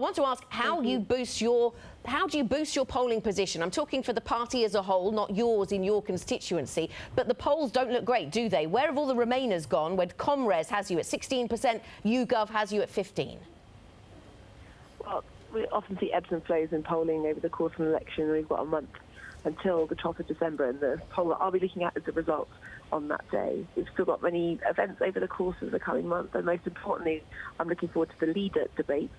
want to ask how do you boost your polling position? I'm talking for the party as a whole, not yours in your constituency, but the polls don't look great, do they? Where have all the Remainers gone when Comres has you at 16%, YouGov has you at 15%? Well, we often see ebbs and flows in polling over the course of an election. We've got a month until the 12th of December, and the poll that I'll be looking at is the results on that day. We've still got many events over the course of the coming month, and most importantly, I'm looking forward to the leader debates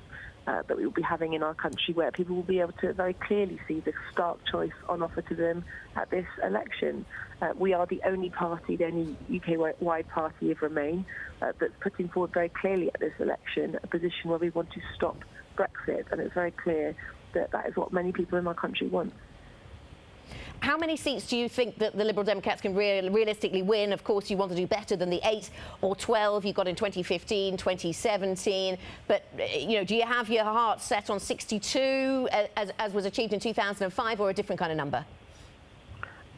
that we will be having in our country, where people will be able to very clearly see the stark choice on offer to them at this election. We are the only party, the only UK-wide party of Remain, that's putting forward very clearly at this election a position where we want to stop Brexit, and it's very clear that that is what many people in our country want. How many seats do you think that the Liberal Democrats can realistically win? Of course, you want to do better than the 8 or 12 you got in 2015, 2017. But, do you have your heart set on 62, as was achieved in 2005, or a different kind of number?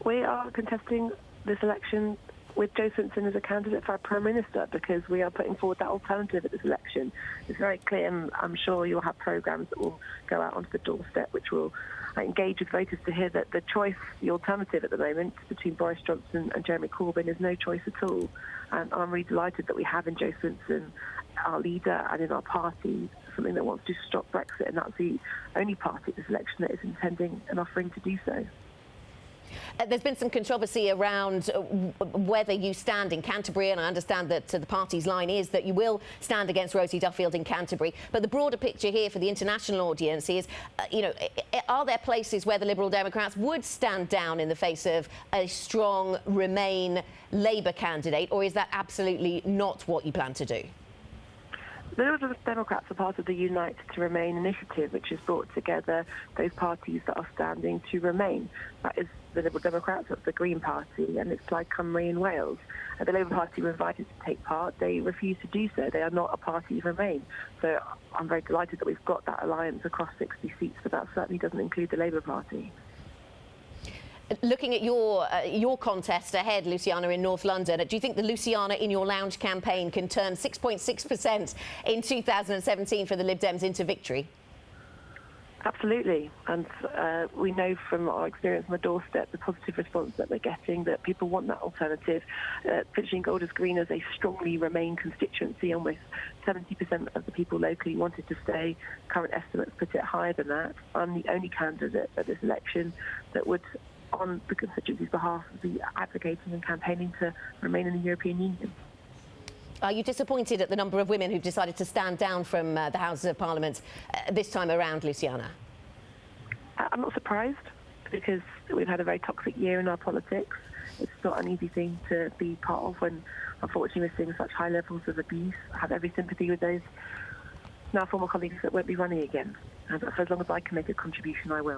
We are contesting this election with Jo Swinson as a candidate for Prime Minister, because we are putting forward that alternative at this election. It's very clear, and I'm sure you'll have programmes that will go out onto the doorstep which will engage with voters to hear that the choice, the alternative at the moment between Boris Johnson and Jeremy Corbyn is no choice at all. And I'm really delighted that we have in Jo Swinson, our leader, and in our party, something that wants to stop Brexit, and that's the only party at this election that is intending and offering to do so. There's been some controversy around whether you stand in Canterbury, and I understand that the party's line is that you will stand against Rosie Duffield in Canterbury. But the broader picture here for the international audience is, are there places where the Liberal Democrats would stand down in the face of a strong Remain Labour candidate, or is that absolutely not what you plan to do? The Liberal Democrats are part of the Unite to Remain initiative, which has brought together those parties that are standing to remain. That is the Liberal Democrats, that's the Green Party, and it's Plaid Cymru in Wales. The Labour Party were invited to take part. They refused to do so. They are not a party of Remain. So I'm very delighted that we've got that alliance across 60 seats, but that certainly doesn't include the Labour Party. Looking at your contest ahead, Luciana, in North London, do you think the Luciana in Your Lounge campaign can turn 6.6% in 2017 for the Lib Dems into victory? Absolutely, and we know from our experience on the doorstep the positive response that we're getting, that people want that alternative. Finching Golders Green is a strongly Remain constituency. Almost 70% of the people locally wanted to stay. Current estimates put it higher than that. I'm the only candidate at this election that would, on the constituency's behalf, be advocating and campaigning to remain in the European Union. Are you disappointed at the number of women who've decided to stand down from the Houses of Parliament this time around, Luciana? I'm not surprised, because we've had a very toxic year in our politics. It's not an easy thing to be part of when, unfortunately, we're seeing such high levels of abuse. I have every sympathy with those now former colleagues that won't be running again. And for as long as I can make a contribution, I will.